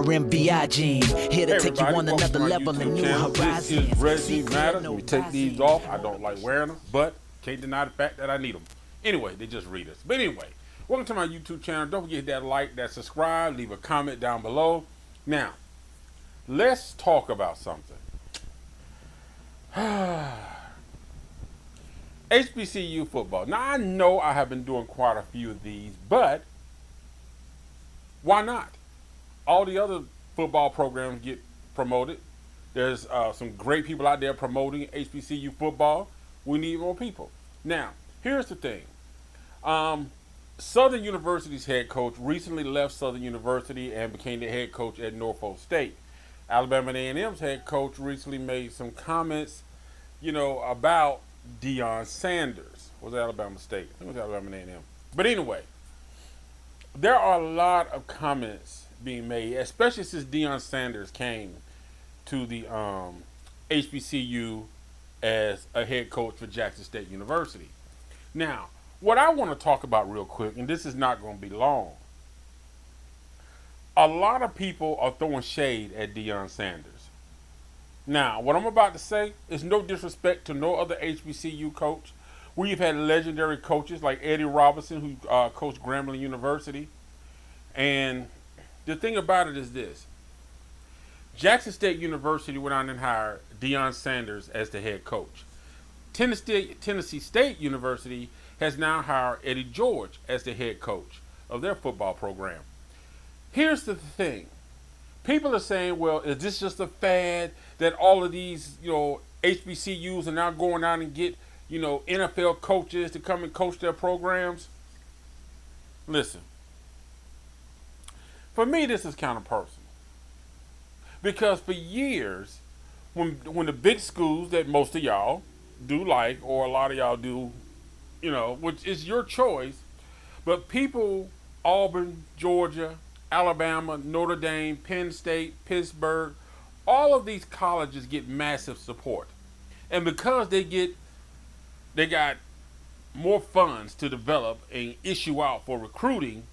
RMBI gene. Here to take you on welcome another to my level YouTube and new channel. horizons. This is Reggie Matter. Let me take these off. I don't like wearing them, but can't deny the fact that I need them. Anyway, they just read us. But anyway, welcome to my YouTube channel. Don't forget that like, that subscribe, leave a comment down below. Now, let's talk about something. HBCU football. Now, I know I have been doing quite a few of these, but why not? All the other football programs get promoted. There's some great people out there promoting HBCU football. We need more people. Now, here's the thing. Southern University's head coach recently left Southern University and became the head coach at Norfolk State. Alabama A&M's head coach recently made some comments, about Deion Sanders. Was it Alabama State? I think it was Alabama A&M. But anyway, there are a lot of comments being made, especially since Deion Sanders came to the HBCU as a head coach for Jackson State University. Now, what I want to talk about real quick, and this is not going to be long, a lot of people are throwing shade at Deion Sanders. Now, what I'm about to say is no disrespect to no other HBCU coach. We've had legendary coaches like Eddie Robinson, who coached Grambling University. And the thing about it is this. Jackson State University went on and hired Deion Sanders as the head coach. Tennessee State University has now hired Eddie George as the head coach of their football program. Here's the thing. People are saying, well, is this just a fad that all of these, HBCUs are now going out and get, NFL coaches to come and coach their programs? Listen, for me, this is kind of personal. Because for years, when the big schools that most of y'all do like, or a lot of y'all do, which is your choice, but people, Auburn, Georgia, Alabama, Notre Dame, Penn State, Pittsburgh, all of these colleges get massive support. And because they got more funds to develop and issue out for recruiting,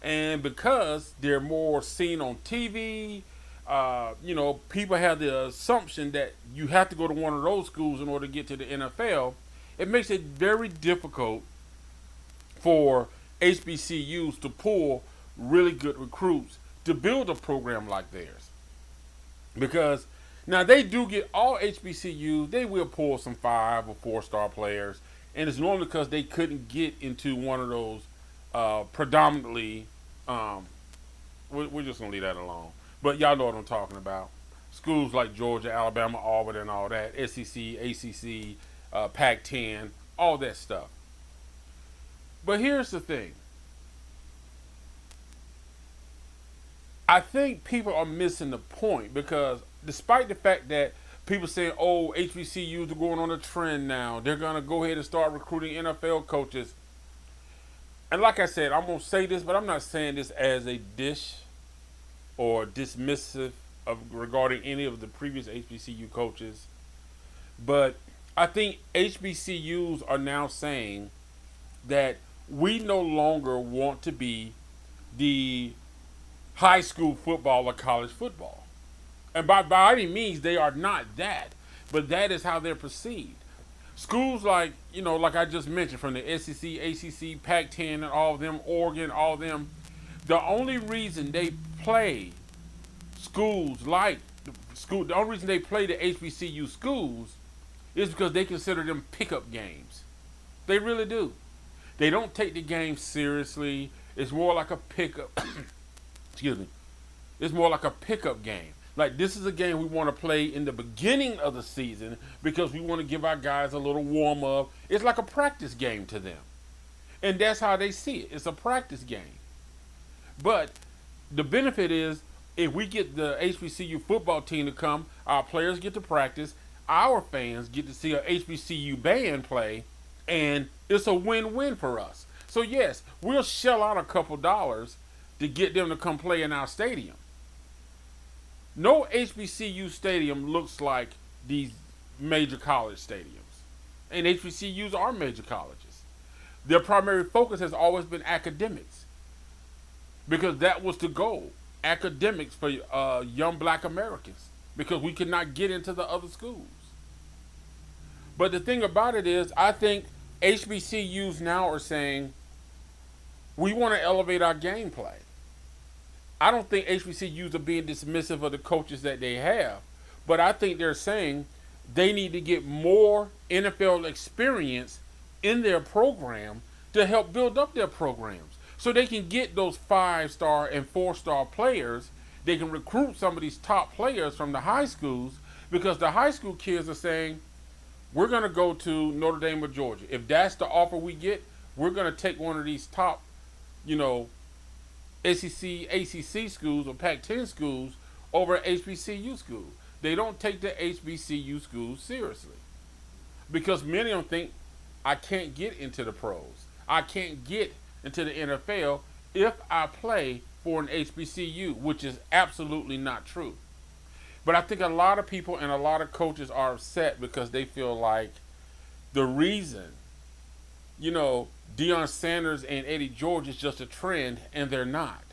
and because they're more seen on TV, people have the assumption that you have to go to one of those schools in order to get to the NFL. It makes it very difficult for HBCUs to pull really good recruits to build a program like theirs. Because now they do get all HBCUs, they will pull some 5 or 4-star players, and it's normally because they couldn't get into one of those predominantly, we're just going to leave that alone. But y'all know what I'm talking about. Schools like Georgia, Alabama, Auburn, and all that, SEC, ACC, Pac-10, all that stuff. But here's the thing. I think people are missing the point because despite the fact that people saying, oh, HBCUs are going on a trend now, they're going to go ahead and start recruiting NFL coaches. And like I said, I'm going to say this, but I'm not saying this as a dish or dismissive of regarding any of the previous HBCU coaches. But I think HBCUs are now saying that we no longer want to be the high school football or college football. And by any means, they are not that. But that is how they're perceived. Schools like, like I just mentioned, from the SEC, ACC, Pac-10, and all of them, Oregon, all of them, the only reason they play the only reason they play the HBCU schools is because they consider them pickup games. They really do. They don't take the game seriously. It's more like a pickup. Excuse me. It's more like a pickup game. Like, this is a game we want to play in the beginning of the season because we want to give our guys a little warm up. It's like a practice game to them. And that's how they see it. It's a practice game. But the benefit is if we get the HBCU football team to come, our players get to practice, our fans get to see a HBCU band play, and it's a win-win for us. So yes, we'll shell out a couple dollars to get them to come play in our stadium. No HBCU stadium looks like these major college stadiums. And HBCUs are major colleges. Their primary focus has always been academics because that was the goal. academics for young black Americans because we could not get into the other schools. But the thing about it is, I think HBCUs now are saying we want to elevate our gameplay. I don't think HBCUs are being dismissive of the coaches that they have, but I think they're saying they need to get more NFL experience in their program to help build up their programs so they can get those 5-star and 4-star players. They can recruit some of these top players from the high schools because the high school kids are saying, we're going to go to Notre Dame or Georgia. If that's the offer we get, we're going to take one of these top, SEC, ACC schools or Pac-10 schools over HBCU schools. They don't take the HBCU schools seriously because many of them think, I can't get into the pros. I can't get into the NFL if I play for an HBCU, which is absolutely not true. But I think a lot of people and a lot of coaches are upset because they feel like the reason, Deion Sanders and Eddie George is just a trend, and they're not.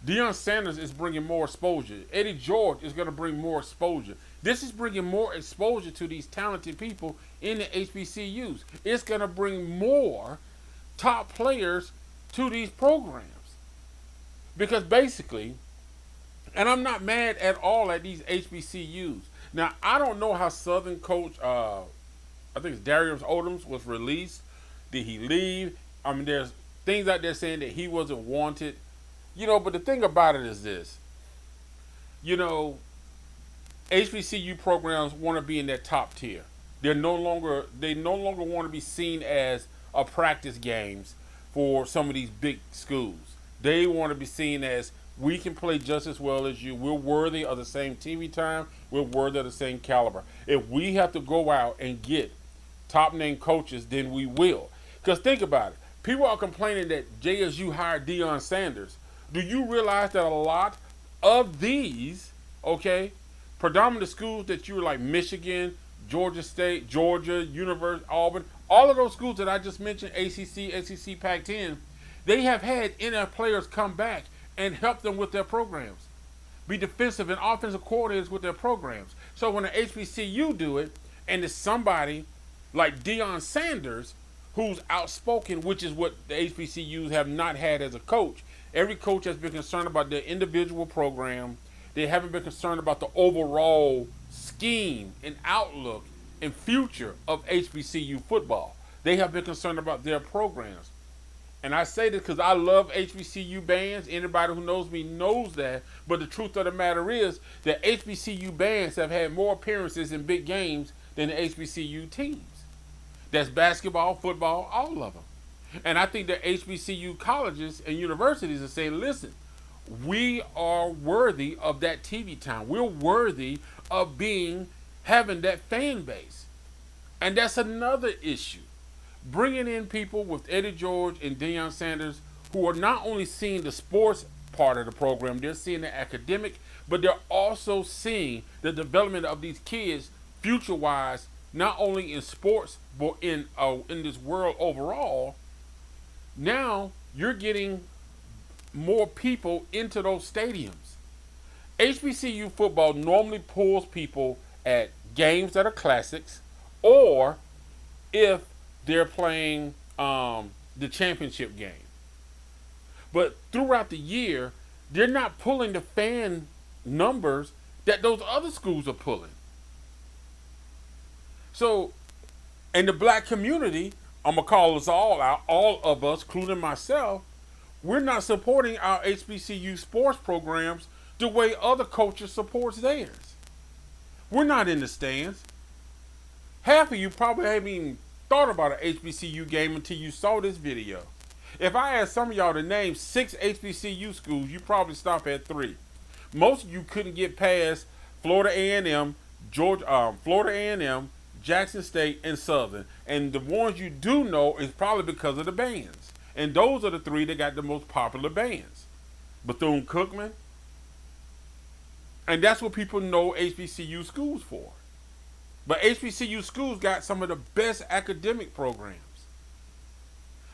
Deion Sanders is bringing more exposure. Eddie George is going to bring more exposure. This is bringing more exposure to these talented people in the HBCUs. It's going to bring more top players to these programs. Because basically, and I'm not mad at all at these HBCUs. Now, I don't know how Southern coach, I think it's Darius Odoms, was released. Did he leave? I mean, there's things out there saying that he wasn't wanted. But the thing about it is this. HBCU programs want to be in that top tier. They no longer want to be seen as a practice games for some of these big schools. They want to be seen as we can play just as well as you. We're worthy of the same TV time. We're worthy of the same caliber. If we have to go out and get top name coaches, then we will. Because think about it. People are complaining that JSU hired Deion Sanders. Do you realize that a lot of these, predominant schools that you were like Michigan, Georgia State, Georgia, University, Auburn, all of those schools that I just mentioned, ACC, SEC, Pac-10, they have had NFL players come back and help them with their programs. Be defensive and offensive coordinators with their programs. So when the HBCU do it, and it's somebody like Deion Sanders, who's outspoken, which is what the HBCUs have not had as a coach. Every coach has been concerned about their individual program. They haven't been concerned about the overall scheme and outlook and future of HBCU football. They have been concerned about their programs. And I say this because I love HBCU Bands. Anybody who knows me knows that. But the truth of the matter is that HBCU Bands have had more appearances in big games than the HBCU teams. That's basketball, football, all of them. And I think that HBCU colleges and universities are saying, listen, we are worthy of that TV time. We're worthy of having that fan base. And that's another issue. Bringing in people with Eddie George and Deion Sanders who are not only seeing the sports part of the program, they're seeing the academic, but they're also seeing the development of these kids future-wise, not only in sports, but in this world overall. Now you're getting more people into those stadiums. HBCU football normally pulls people at games that are classics, or if they're playing the championship game. But throughout the year, they're not pulling the fan numbers that those other schools are pulling. So, in the black community, I'm going to call us all out, all of us, including myself, we're not supporting our HBCU sports programs the way other coaches supports theirs. We're not in the stands. Half of you probably haven't even thought about an HBCU game until you saw this video. If I asked some of y'all to name 6 HBCU schools, you probably stop at 3. Most of you couldn't get past Florida A&M, Florida A&M, Jackson State, and Southern. And the ones you do know is probably because of the bands. And those are the 3 that got the most popular bands. Bethune-Cookman. And that's what people know HBCU schools for. But HBCU schools got some of the best academic programs.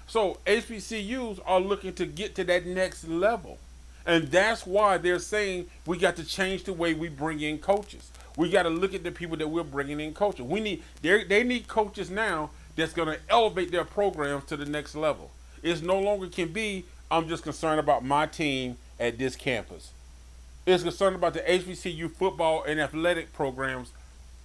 So HBCUs are looking to get to that next level. And that's why they're saying we got to change the way we bring in coaches. We got to look at the people that we're bringing in coaches. They need coaches now that's going to elevate their programs to the next level. It's no longer can be, I'm just concerned about my team at this campus. It's concerned about the HBCU football and athletic programs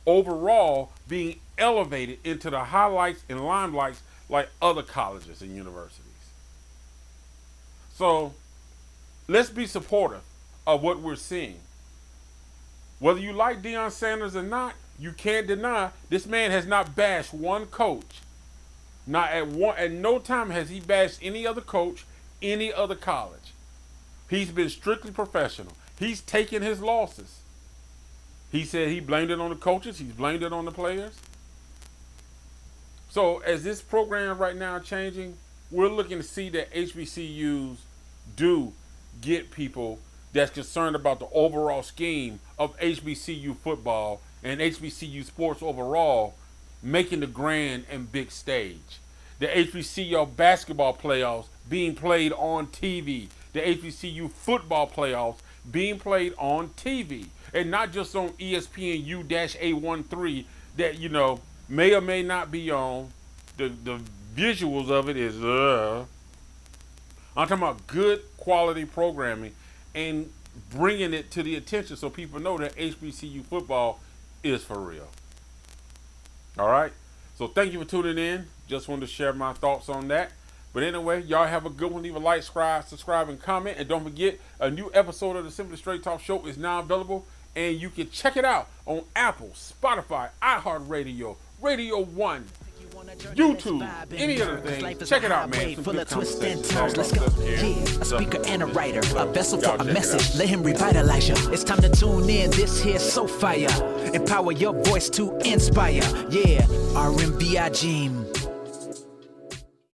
overall being elevated into the highlights and limelights like other colleges and universities. So let's be supportive of what we're seeing. Whether you like Deion Sanders or not, you can't deny this man has not bashed one coach. Not at no time has he bashed any other coach, any other college. He's been strictly professional. He's taken his losses. He said he blamed it on the coaches. He's blamed it on the players. So as this program right now changing, we're looking to see that HBCUs do get people that's concerned about the overall scheme of HBCU football and HBCU sports overall making the grand and big stage. The HBCU basketball playoffs being played on TV. The HBCU football playoffs being played on TV. And not just on ESPN U-A13 that, may or may not be on. The visuals of it is, I'm talking about good quality programming and bringing it to the attention so people know that HBCU football is for real. All right? So thank you for tuning in. Just wanted to share my thoughts on that. But anyway, y'all have a good one. Leave a like, subscribe, and comment. And don't forget, a new episode of the Simply Straight Talk Show is now available. And you can check it out on Apple, Spotify, iHeartRadio, Radio One, YouTube, any other thing. Check it out, man. Full of twists and turns. Let's go. Yeah, a speaker and a writer, a vessel for a message. Let him revitalize you. It's time to tune in. This here's so fire. Empower your voice to inspire. Yeah, RMBI Gene.